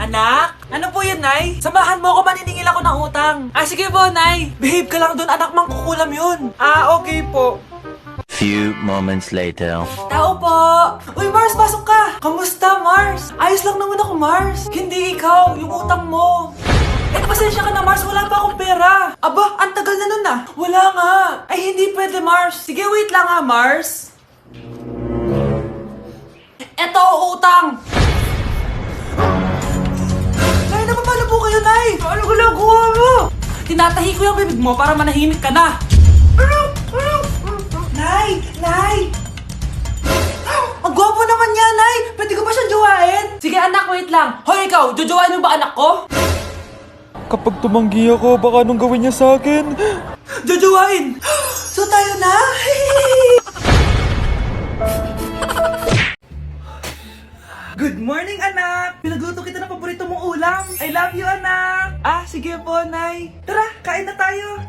Anak? Ano po yun, Nay? Samahan mo ako, maniningil ako ng utang. Sige po, Nay. Behave ka lang doon, anak, mangkukulam yun. Okay po. Few moments later. Tao po! Uy, Mars, pasok ka! Kamusta, Mars? Ayos lang naman ako, Mars. Hindi ikaw, yung utang mo. Pasensya ka na, Mars. Wala pa akong pera. Aba, ang tagal na nun ah. Wala nga. Ay, hindi pwede, Mars. Sige, wait lang ha, Mars. Eto, utang. Nay, napapalo po kayo, Nay. Ano ginagawa mo? Tinatahi ko yung bibig mo para manahimik ka na. Nay! Nay! Ang gwapo naman niya, Nay! Pwede ko ba siyang jowain? Sige, anak, wait lang. Hoy, ikaw, jojowain mo ba anak ko? Kapag tumanggi ako, baka anong gawin niya sa akin? Jojowain! So tayo na? Good morning, anak! Pinagluto kita ng paborito mong ulam. I love you, anak! Sige po, Nay. Tara, kain na tayo.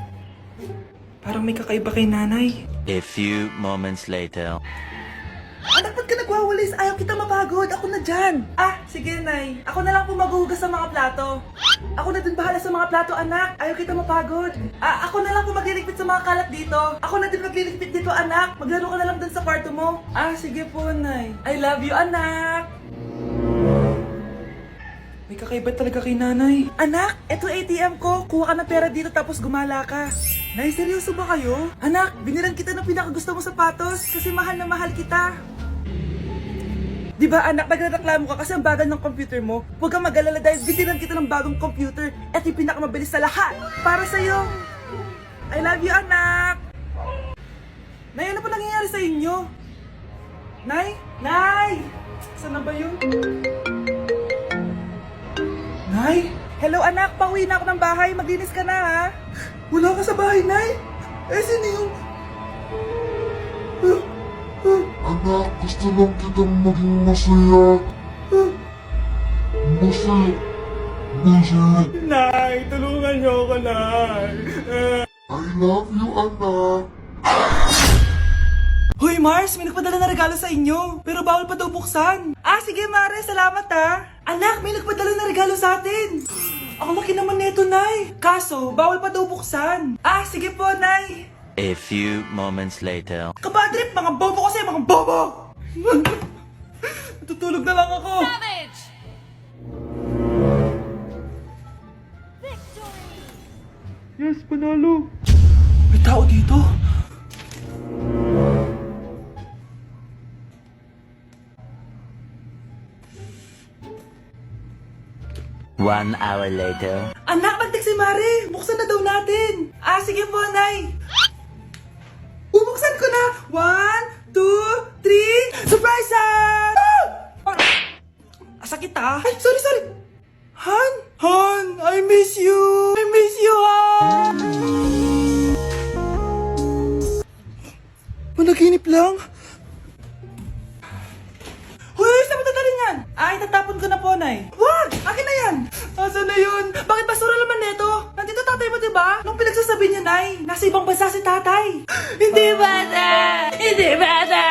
Parang may kakaiba kay nanay. A few moments later. Anak, ba't ka nagwawalis? Ayaw kita mapagod. Ako na dyan. Sige, Nay. Ako na lang po maghuhugas sa mga plato. Ako na din bahala sa mga plato, anak. Ayaw kita mapagod. Ako na lang po magliligpit sa mga kalat dito. Ako na din magliligpit dito, anak. Maglaro ka na lang dun sa kwarto mo. Sige po, Nay. I love you, anak. May kakaiba talaga kay nanay. Anak, eto ATM ko. Kuha ka ng pera dito tapos gumala ka. Nay, seryoso ba kayo? Anak, binilan kita ng pinakagusto mong sapatos kasi mahal na mahal kita. Di ba anak, nagreklamo ka kasi ang bagal ng computer mo? Huwag kang mag-alala dahil binilan kita ng bagong computer. Eto yung pinakamabilis sa lahat. Para sa'yo. I love you, anak. Nay, ano pa nangyayari sa inyo? Nay? Nay! Saan na ba yun? Nay? Hello anak, pauwi na ako ng bahay. Maglinis ka na ha. Wala ka sa bahay, Nay? Sino yung... Anak, gusto lang kitang maging masaya. Masaya. Nay, tulungan niyo ako, Nay. I love you, anak. Hoy Mars, may nagpadala na regalo sa inyo. Pero bawal pa daw buksan. Sige Mare, salamat ha. Anak, may nagpadala na regalo sa atin. Ang laki naman nito, Nay. Kaso, bawal pa daw buksan. Sige po, Nay. A few moments later. Kabadrip, mga bobo kasi, mga bobo! Tutulog na lang ako. Savage! Yes, panalo. May tao dito. One hour later. Anak, nagtik si Mare. Buksan na daw natin. Sige po, Nay. Bubuksan ko na. 1, 2, 3. Surprise! Sakit Ay, sorry. Han? Han, I miss you. I miss you, Han. Managinip lang. Hoy, saan mo dadalhin yan? Itatapon ko na po, Nay. Wag! Akin na yan! Asan na yun? Bakit basura naman neto? Nandito tatay mo, diba? Nung pinagsasabi niya, Nay, nasa ibang bansa si tatay. Hindi bata! Hindi bata!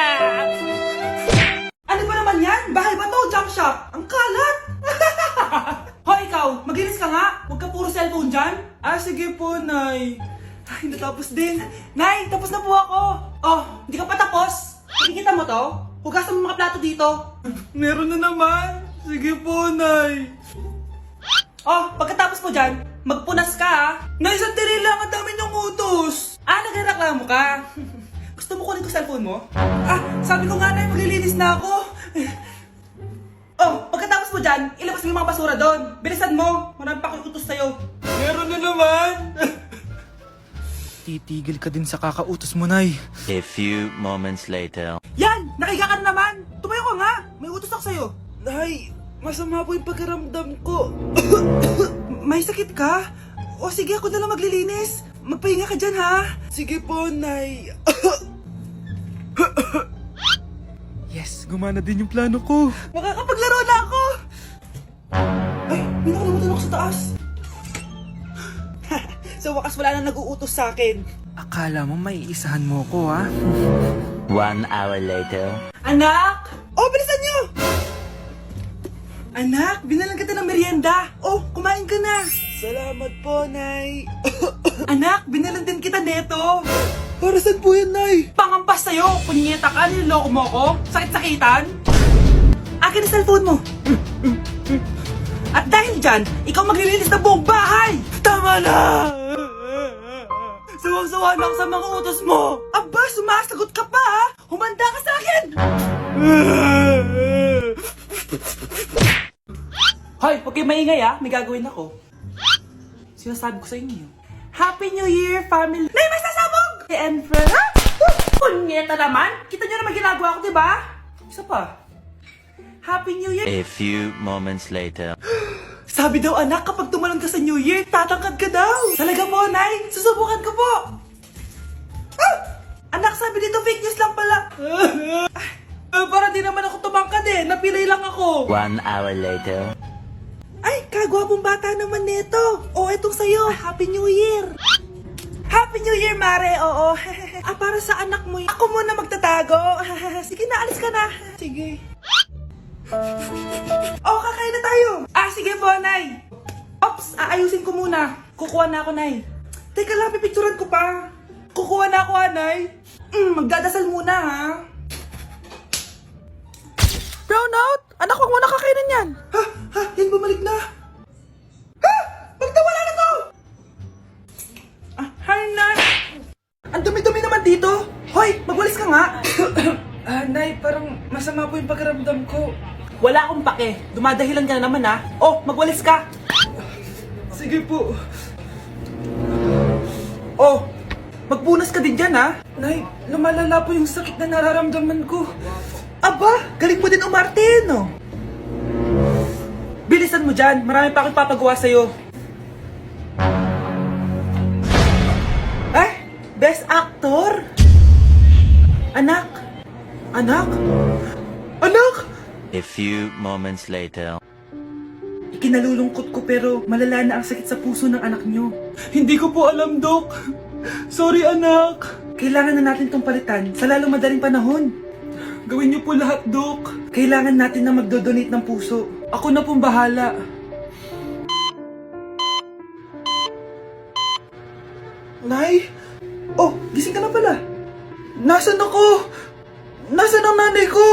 Ano ba naman yan? Bahay ba to? Junk shop? Ang kalat! Hoy, ikaw! Maginis ka nga! Huwag ka puro cellphone dyan! Sige po, Nay. Ay, natapos din. Nay, tapos na po ako. Hindi ka pa tapos? Nakikita mo to? Hugasan mo mga plato dito. Meron na naman. Sige po, Nay. Pagkatapos mo dyan, magpunas ka ha. Nay, sandali lang. Ang dami niyong utos. Nagreklamo ka. Gusto mo kunin ko cellphone mo? Sabi ko nga, Nay, maglilinis na ako. Pagkatapos mo dyan, ilabas mo yung mga basura doon. Bilisan mo. Marami pa akong utos sa'yo. Meron na naman. Titigil ka din sa kakautos mo, Nay. A few moments later. Yan! Nakiga ka na naman! Tumayo ka nga! May utos ako sa'yo. Nay, masama po yung pagkaramdam ko. May sakit ka? Sige, ako na lang maglilinis. Magpahinga ka dyan, ha? Sige po, Nay. Yes, gumana din yung plano ko. Makakapaglaro na ako! Ay, may nakalimutan ako sa taas. Sa wakas wala nang nag-uutos sa akin. Akala mo may isahan mo ko, ha? 1 hour later. Anak! Bilisan niyo! Anak, binalan kita ng merienda. Oh, kumain ka na. Salamat po, Nay. Anak, binalan din kita neto. Para saan po yan, Nay? Pangampas sa'yo. Punyeta ka, niloloko mo ko. Sakit-sakitan. Akin ang cellphone mo. At dahil dyan, ikaw maglilinis ng buong bahay. Tama na! Sawang-sawa na ako sa mga utos mo. Aba, sumasagot ka pa ha? Humanda ka sa akin! Hoy, huwag kayo maingay ha. May gagawin ako. Sinasabi ko sa inyo. Happy New Year, family! Nay, may sasabog! And friend, ha? Punyeta naman! Kita nyo naman ginagawa ko, diba? Isa pa. Happy New Year! A few moments later. Sabi daw anak, kapag tumalon ka sa New Year, tatangkad ka daw. Talaga po, Nay? Susubukan ko po. Ah! Anak, sabi dito fake news lang pala. Para di naman ako tumangkad eh. Napilay lang ako. 1 hour later. Ay, kagwapong bata naman neto. O, etong sa'yo. Happy New Year. Happy New Year, Mare. Oo. Para sa anak mo. Ako muna magtatago. Sige na, alis ka na. Sige. Oh, kakain na tayo. Sige po, Nay. Ops, aayusin ko muna. Kukuha na ako, Nay. Teka lang, pipicturan ko pa. Kukuha na ako, Nay. Magdadasal muna, ha. Brownout! Anak, wag mo na kakainin yan. Ha? Yan bumalik na. Ha? Magtawala na to! Hi, Nay. Ang dumi-dumi naman dito. Hoy, magwalis ka nga. Nay, parang masama po yung pakiramdam ko. Wala akong pake. Dumadahilan ka na naman, ha? Oh, magwalis ka. Sige po. Oh, magpunas ka din dyan, ha? Nay, lumalala po yung sakit na nararamdaman ko. Aba, galing mo din umarte, no? Bilisan mo dyan. Marami pa akong papagawa sa'yo. Best actor? Anak? Anak? Anak? A few moments later. Ikinalulungkot ko pero malala na ang sakit sa puso ng anak nyo. Hindi ko po alam, Dok. Sorry, anak. Kailangan na natin tong palitan sa lalong madaling panahon. Gawin niyo po lahat, Dok. Kailangan natin na magdodonate ng puso. Ako na pong bahala. Nay? Oh, gising ka na pala. Nasaan ako? Nasaan ang nanay ko?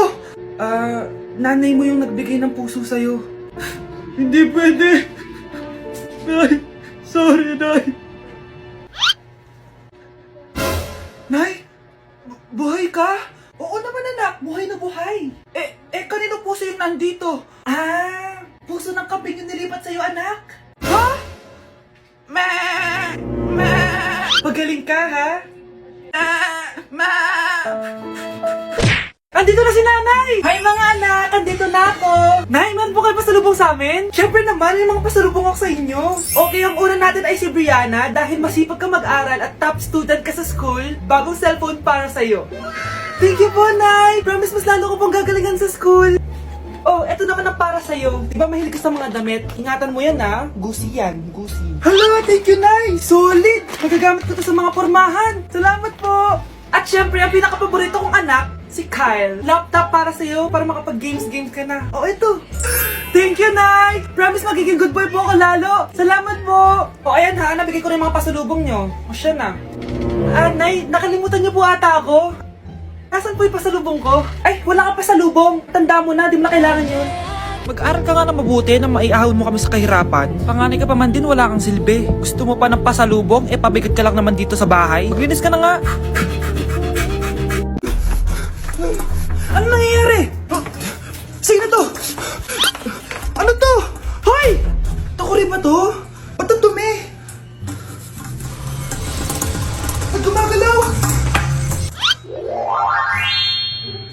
Nanay mo yung nagbigay ng puso sa'yo. Hindi pwede. Nay, sorry, Nay. Nay? Buhay ka? Oo naman, anak. Buhay na buhay. Kanino puso yung nandito? Puso ng kambing yung nilipat sa'yo, anak. Ha? Pagaling ka, ha? Andito na si nanay! Hi mga anak! Andito na ako! Nay, man po kayo pasalubong sa amin? Siyempre naman, yung mga pasalubong ako sa inyo. Okay, ang una natin ay si Brianna dahil masipag ka mag-aral at top student ka sa school, bagong cellphone para sa'yo. Thank you po, Nay! Promise mas lalo ko pong gagalingan sa school. Oh, eto naman ang para sa'yo. Di ba mahilig ka sa mga damit? Ingatan mo yan, ha? Gusi yan, gusi. Hala, thank you, Nay! Solid! Magagamit ko to sa mga pormahan. Salamat po! At syempre, ang pinaka-paborito kong anak, si Kyle. Laptop para sa'yo, para makapag-games ka na. Oh, eto. Thank you, Nay! Promise magiging good boy po ako lalo. Salamat po! O, ayan ha, nabigay ko na yung mga pasalubong nyo. O, siya na. Nay, nakalimutan niyo po ata ako. Nasaan po yung pasalubong ko? Ay, wala ka pasalubong. Tanda mo na, di mo na kailangan yun. Mag-aral ka nga na mabuti na maiahon mo kami sa kahirapan. Panganay ka pa man din, wala kang silbi. Gusto mo pa ng pasalubong, pabigat ka lang naman dito sa bahay. Maglinis ka na nga. Ano nangyayari? Sino to? Ano to? Hoy! Takuri ba to? Ba't ang dumi? Ba't gumagalaw?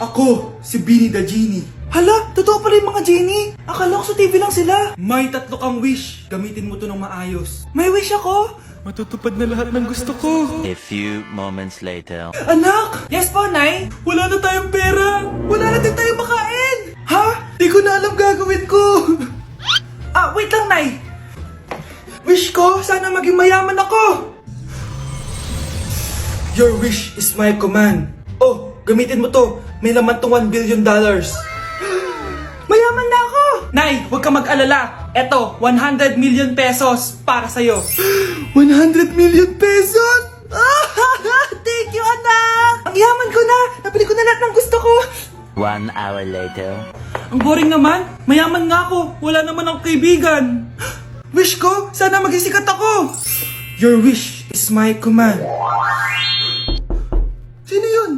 Ako, si Beanie the Genie. Hala, totoo pala yung mga genie. Akala ko sa TV lang sila. May 3 kang wish. Gamitin mo to ng maayos. May wish ako? Matutupad na lahat ng gusto ko. A few moments later. Anak! Yes po, Nay? Wala na tayong pera. Wala na din tayong makain. Ha? Di ko na alam gagawin ko. Wait lang, Nay. Wish ko, sana maging mayaman ako. Your wish is my command. Oh, gamitin mo to. May laman tong $1 billion. Mayaman na ako! Nay, huwag ka mag-alala. Eto, 100 million pesos para sa'yo. 100 million pesos? Thank you, anak! Ang yaman ko na! Nabili ko na lahat ng gusto ko! 1 hour later. Ang boring naman. Mayaman nga ako. Wala naman akong kaibigan. Wish ko, sana maging sikat ako. Your wish is my command. Sino yun?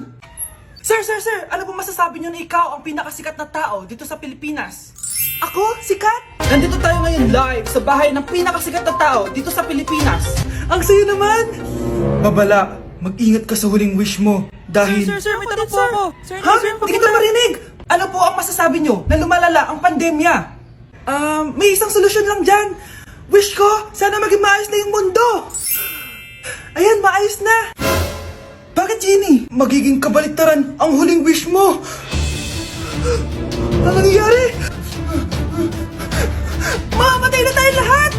Sir! Ano po masasabi niyo na ikaw ang pinakasikat na tao dito sa Pilipinas? Ako? Sikat? Nandito tayo ngayon live sa bahay ng pinakasikat na tao dito sa Pilipinas. Ang sayo naman! Babala, mag-ingat ka sa huling wish mo. Dahil... Sir, may tanong po ako. Sir, Ha? Hindi kita marinig! Ano po ang masasabi nyo na lumalala ang pandemya? May isang solusyon lang dyan. Wish ko, sana maging maayos na yung mundo. Ayan, maayos na. Bakit, Jenny? Magiging kabaliktaran ang huling wish mo. Ano nangyayari? Mamamatay na tayo lahat!